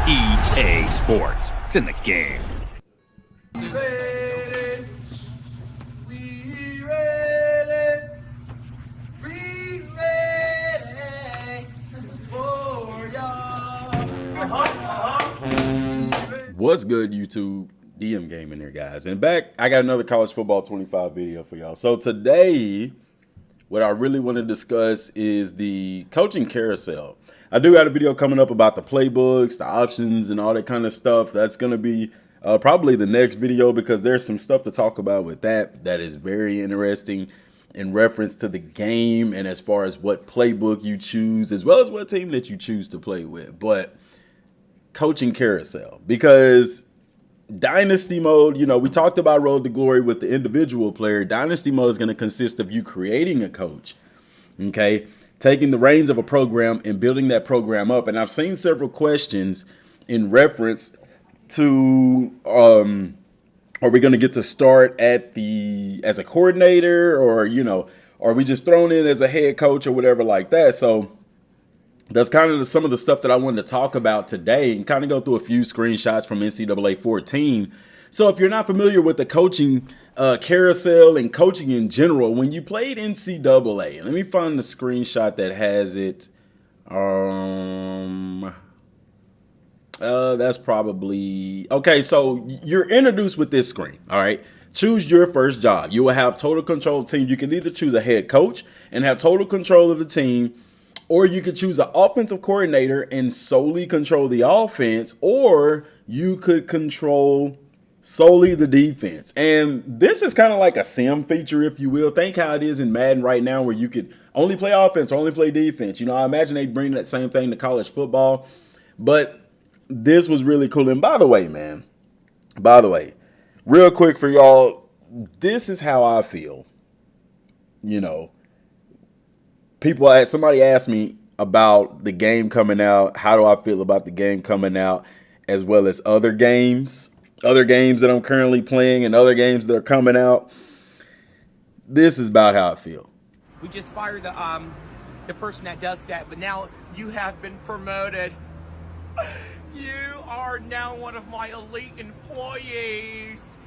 EA Sports. It's in the game. Ready, we ready, we ready for y'all. What's good, YouTube? DM Gaming here, guys. And back, I got another College Football 25 video for y'all. So today, what I really want to discuss is the coaching carousel. I do got a video coming up about the playbooks, the options, and all that kind of stuff. That's going to be probably the next video because there's some stuff to talk about with that is very interesting in reference to the game and as far as what playbook you choose, as well as what team that you choose to play with. But coaching carousel, because Dynasty mode, you know, we talked about Road to Glory with the individual player. Dynasty mode is going to consist of you creating a coach, okay, taking the reins of a program and building that program up. And I've seen several questions in reference to, are we going to get to start as a coordinator, or, you know, are we just thrown in as a head coach or whatever like that? So that's kind of some of the stuff that I wanted to talk about today and kind of go through a few screenshots from NCAA 14. So if you're not familiar with the coaching carousel and coaching in general, when you played NCAA, let me find the screenshot that has it. That's probably okay. So you're introduced with this screen. All right. Choose your first job. You will have total control of the team. You can either choose a head coach and have total control of the team, or you could choose an offensive coordinator and solely control the offense, or you could control solely the defense. And this is kind of like a sim feature, if you will. Think how it is in Madden right now, where you could only play offense, only play defense. You know, I imagine they'd bring that same thing to college football, but this was really cool. And by the way, man, real quick for y'all, this is how I feel. You know, somebody asked me about the game coming out. How do I feel about the game coming out, as well as other games that I'm currently playing and other games that are coming out? This is about how I feel. We just fired the person that does that, but now you have been promoted. You are now one of my elite employees.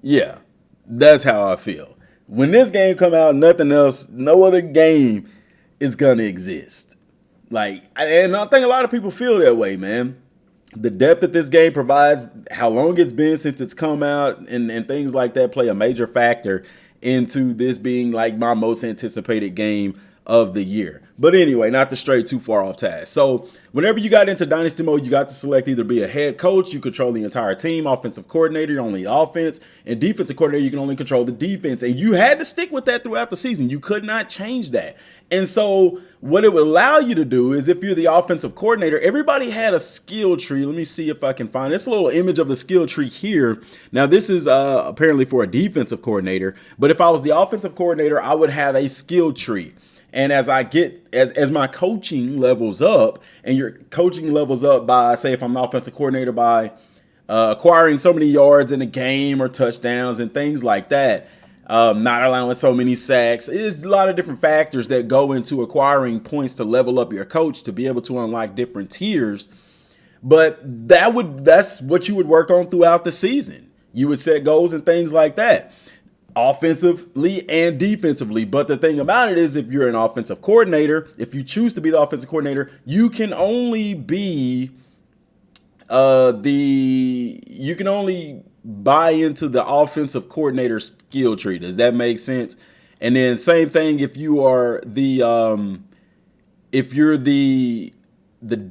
Yeah, that's how I feel. When this game come out, nothing else, no other game is gonna exist. And I think a lot of people feel that way, man. The depth that this game provides, how long it's been since it's come out, and things like that play a major factor into this being like my most anticipated game of the year. But anyway, not to stray too far off task. So whenever you got into Dynasty mode, you got to select either be a head coach, you control the entire team, offensive coordinator, you're only offense, and defensive coordinator, you can only control the defense. And you had to stick with that throughout the season. You could not change that. And so what it would allow you to do is, if you're the offensive coordinator, everybody had a skill tree. Let me see if I can find this little image of the skill tree here. Now, this is apparently for a defensive coordinator, but if I was the offensive coordinator, I would have a skill tree. And as my coaching levels up, and your coaching levels up by, say, if I'm an offensive coordinator, by acquiring so many yards in a game or touchdowns and things like that, not allowing so many sacks. There's a lot of different factors that go into acquiring points to level up your coach to be able to unlock different tiers. But that's what you would work on throughout the season. You would set goals and things like that, offensively and defensively. But the thing about it is, if you're an offensive coordinator, if you choose to be the offensive coordinator, you can only be you can only buy into the offensive coordinator skill tree. Does that make sense? And then same thing if you are if you're the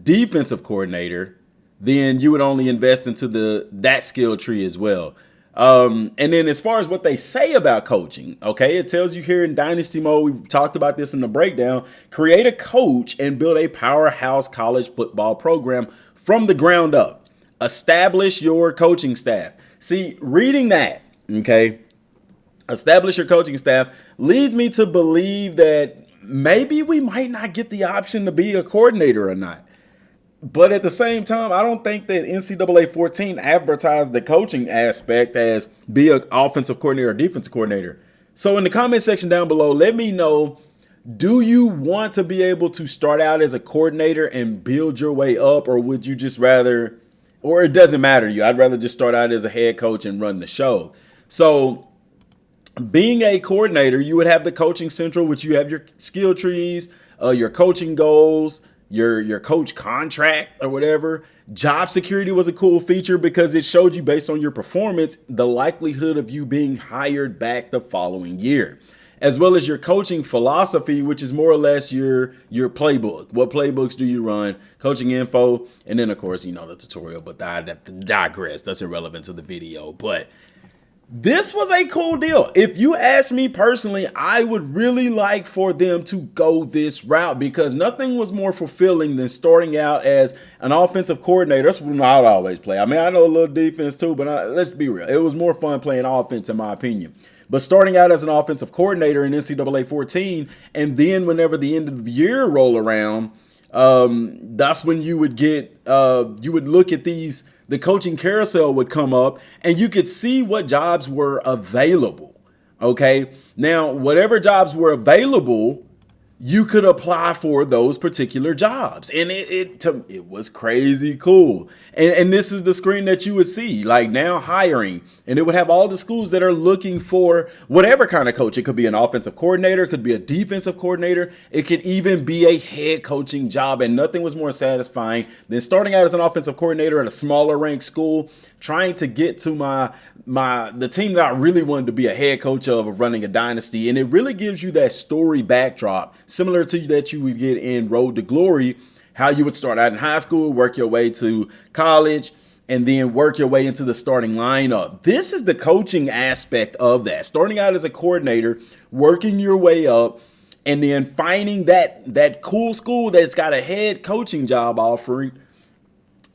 defensive coordinator, then you would only invest into that skill tree as well. And then as far as what they say about coaching, okay, it tells you here in Dynasty mode, we talked about this in the breakdown, create a coach and build a powerhouse college football program from the ground up. Establish your coaching staff. See, reading that, okay, establish your coaching staff, leads me to believe that maybe we might not get the option to be a coordinator or not. But at the same time, I don't think that NCAA 14 advertised the coaching aspect as be an offensive coordinator or defensive coordinator. So in the comment section down below, let me know, Do you want to be able to start out as a coordinator and build your way up, or would you just rather, or it doesn't matter to you? I'd rather just start out as a head coach and run the show. So being a coordinator, you would have the coaching central, which you have your skill trees, your coaching goals, your coach contract or whatever. Job security was a cool feature because it showed you, based on your performance, the likelihood of you being hired back the following year, as well as your coaching philosophy, which is more or less your playbook. What playbooks do you run? Coaching info, and then of course, the tutorial, but I have to digress. That's irrelevant to the video. But this was a cool deal. If you ask me personally, I would really like for them to go this route, because nothing was more fulfilling than starting out as an offensive coordinator. That's what I would always play. I mean, I know a little defense too, but let's be real. It was more fun playing offense, in my opinion. But starting out as an offensive coordinator in NCAA 14, and then whenever the end of the year roll around, that's when you would get, you would look at these, the coaching carousel would come up and you could see what jobs were available. Okay. Now, whatever jobs were available, you could apply for those particular jobs. And it was crazy cool. And this is the screen that you would see, like now hiring, and it would have all the schools that are looking for whatever kind of coach. It could be an offensive coordinator, it could be a defensive coordinator, it could even be a head coaching job. And nothing was more satisfying than starting out as an offensive coordinator at a smaller ranked school, trying to get to the team that I really wanted to be a head coach of running a dynasty. And it really gives you that story backdrop, similar to that you would get in Road to Glory, how you would start out in high school, work your way to college, and then work your way into the starting lineup. This is the coaching aspect of that. Starting out as a coordinator, working your way up, and then finding that cool school that's got a head coaching job offering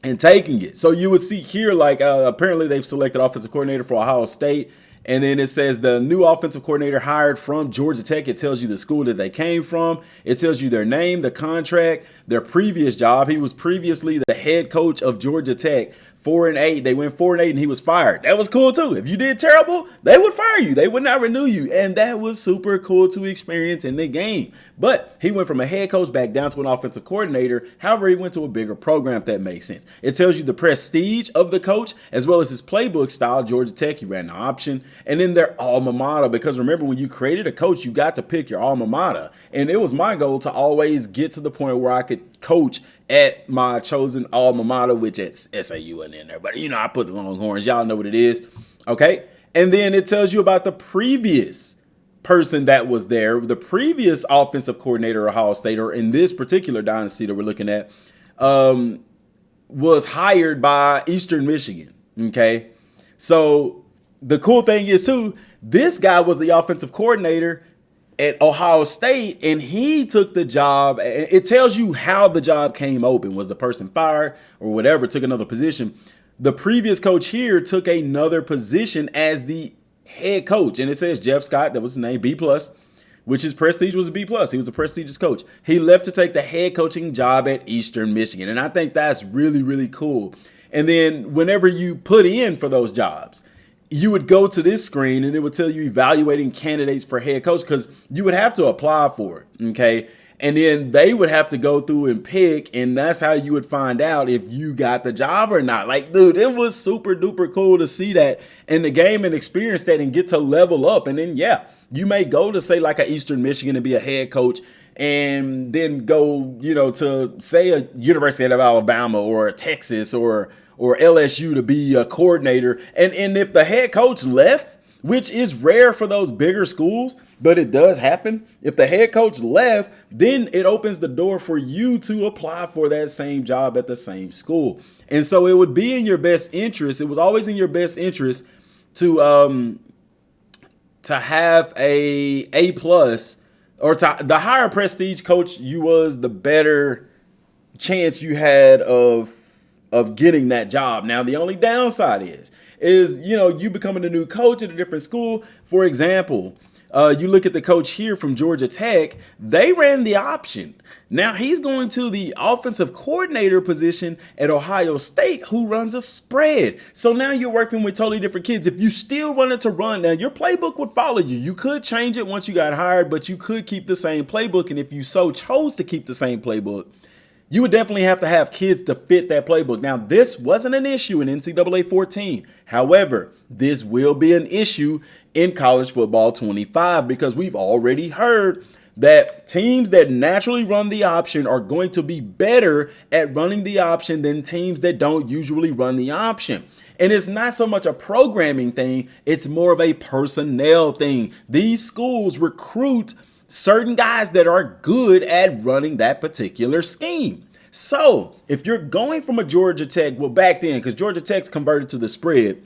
and taking it. So you would see here, like apparently they've selected offensive coordinator for Ohio State. And then it says the new offensive coordinator hired from Georgia Tech. It tells you the school that they came from. It tells you their name, the contract, their previous job. He was previously the head coach of Georgia Tech. 4-8. They went 4-8 and he was fired. That was cool too. If you did terrible, they would fire you. They would not renew you. And that was super cool to experience in the game. But he went from a head coach back down to an offensive coordinator. However, he went to a bigger program, if that makes sense. It tells you the prestige of the coach as well as his playbook style. Georgia Tech, he ran the option. And then their alma mater, because remember, when you created a coach, you got to pick your alma mater. And it was my goal to always get to the point where I could coach at my chosen alma mater, which it's SAU and in there. But, I put the Longhorns. Y'all know what it is. Okay. And then it tells you about the previous person that was there. The previous offensive coordinator of Ohio State, or in this particular dynasty that we're looking at, was hired by Eastern Michigan. Okay. So the cool thing is, too, this guy was the offensive coordinator at Ohio State, and he took the job. It tells you how the job came open. Was the person fired or whatever, took another position? The previous coach here took another position as the head coach, and it says Jeff Scott, that was his name, B+, which his prestige was a B+. He was a prestigious coach. He left to take the head coaching job at Eastern Michigan, and I think that's really, really cool. And then whenever you put in for those jobs, you would go to this screen and it would tell you evaluating candidates for head coach, because you would have to apply for it. Okay. And then they would have to go through and pick, and that's how you would find out if you got the job or not. Like, dude, it was super duper cool to see that in the game and experience that and get to level up. And then, yeah, you may go to say like a Eastern Michigan and be a head coach, and then go, to say a University of Alabama or a Texas or LSU to be a coordinator. And if the head coach left, which is rare for those bigger schools, but it does happen. If the head coach left, then it opens the door for you to apply for that same job at the same school. And so it would be in your best interest. It was always in your best interest to have a plus, or to the higher prestige coach you was, the better chance you had of getting that job. Now, the only downside is you becoming a new coach at a different school. For example, You look at the coach here from Georgia Tech, they ran the option. Now he's going to the offensive coordinator position at Ohio State, who runs a spread. So now you're working with totally different kids. If you still wanted to run, now your playbook would follow you. You could change it once you got hired, but you could keep the same playbook. And if you so chose to keep the same playbook, you would definitely have to have kids to fit that playbook. Now, this wasn't an issue in NCAA 14. However, this will be an issue in college football 25 because we've already heard that teams that naturally run the option are going to be better at running the option than teams that don't usually run the option. And it's not so much a programming thing, it's more of a personnel thing. These schools recruit certain guys that are good at running that particular scheme. So if you're going from a Georgia Tech, well, back then, because Georgia Tech's converted to the spread,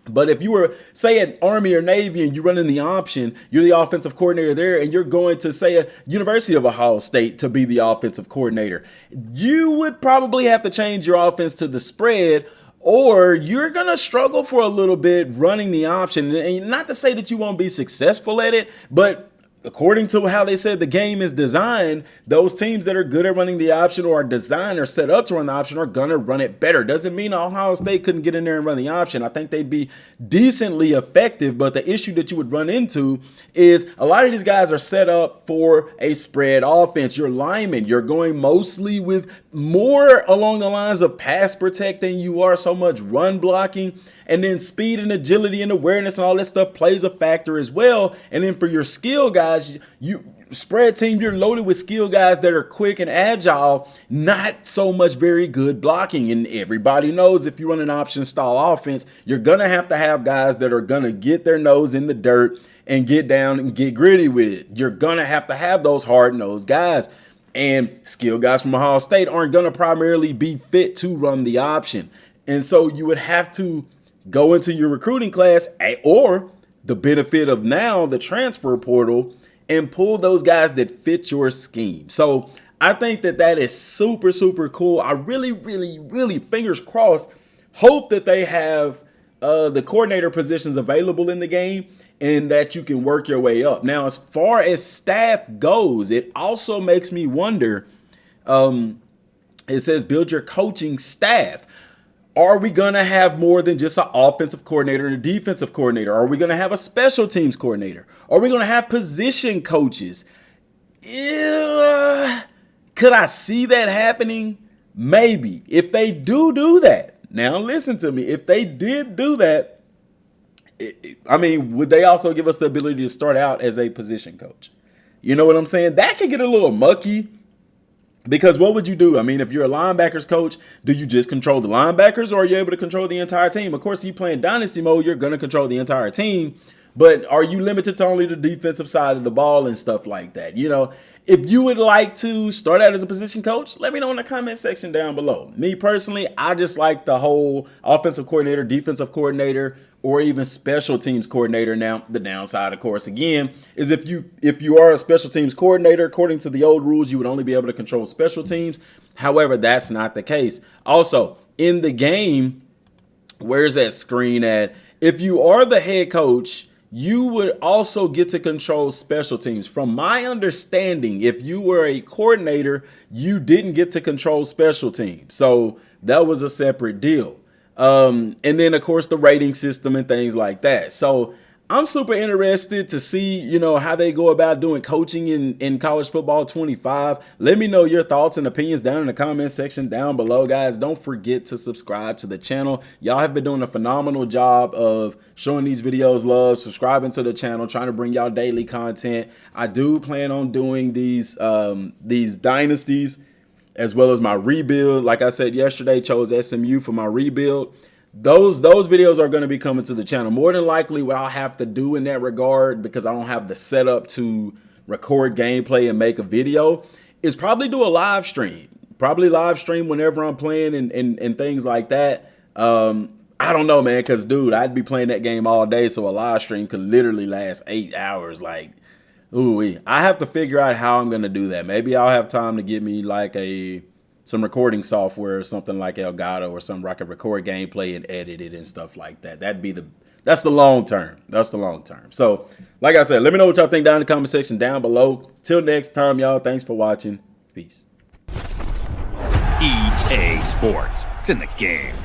but if you were, say, an Army or Navy and you're running the option, you're the offensive coordinator there, and you're going to, say, a University of Ohio State to be the offensive coordinator, you would probably have to change your offense to the spread, or you're going to struggle for a little bit running the option. And not to say that you won't be successful at it, but according to how they said the game is designed, those teams that are good at running the option or are designed or set up to run the option are going to run it better. Doesn't mean Ohio State couldn't get in there and run the option. I think they'd be decently effective, but the issue that you would run into is a lot of these guys are set up for a spread offense. You're linemen. You're going mostly with more along the lines of pass protect than you are so much run blocking. And then speed and agility and awareness and all that stuff plays a factor as well. And then for your skill guys, you spread team, you're loaded with skill guys that are quick and agile, not so much very good blocking. And everybody knows if you run an option style offense, you're going to have guys that are going to get their nose in the dirt and get down and get gritty with it. You're going to have those hard-nosed guys. And skill guys from Ohio State aren't going to primarily be fit to run the option. And so you would have to go into your recruiting class or the benefit of now the transfer portal and pull those guys that fit your scheme. So I think that is super, super cool. I really, really, really, fingers crossed, hope that they have the coordinator positions available in the game and that you can work your way up. Now, as far as staff goes, it also makes me wonder, it says build your coaching staff. Are we going to have more than just an offensive coordinator and a defensive coordinator? Are we going to have a special teams coordinator? Are we going to have position coaches? Could I see that happening? Maybe. If they do that, now listen to me. If they did do that, would they also give us the ability to start out as a position coach? You know what I'm saying? That could get a little mucky. Because what would you do? I mean, if you're a linebackers coach, do you just control the linebackers or are you able to control the entire team? Of course, if you play in dynasty mode, you're going to control the entire team. But are you limited to only the defensive side of the ball and stuff like that? You know, if you would like to start out as a position coach, let me know in the comment section down below. Me personally, I just like the whole offensive coordinator, defensive coordinator, or even special teams coordinator. Now, the downside, of course, again, is if you are a special teams coordinator, according to the old rules, you would only be able to control special teams. However, that's not the case. Also, in the game, where's that screen at? If you are the head coach, you would also get to control special teams. From my understanding, if you were a coordinator, you didn't get to control special teams. So that was a separate deal. And then, of course, the rating system and things like that. So I'm super interested to see, you know, how they go about doing coaching in college football 25. Let me know your thoughts and opinions down in the comment section down below, guys. Don't forget to subscribe to the channel. Y'all have been doing a phenomenal job of showing these videos love, subscribing to the channel, trying to bring y'all daily content. I do plan on doing these dynasties as well as my rebuild. Like I said yesterday, chose SMU for my rebuild. Those videos are going to be coming to the channel. More than likely, what I'll have to do in that regard, because I don't have the setup to record gameplay and make a video, is probably do a live stream. Probably live stream whenever I'm playing and things like that. I don't know, man, because, dude, I'd be playing that game all day, so a live stream could literally last 8 hours. Like, ooh, I have to figure out how I'm going to do that. Maybe I'll have time to get me, like, some recording software or something like Elgato or something where I could record gameplay and edit it and stuff like that. That'd be That's the long term. That's the long term. So, like I said, let me know what y'all think down in the comment section down below. Till next time, y'all. Thanks for watching. Peace. EA Sports. It's in the game.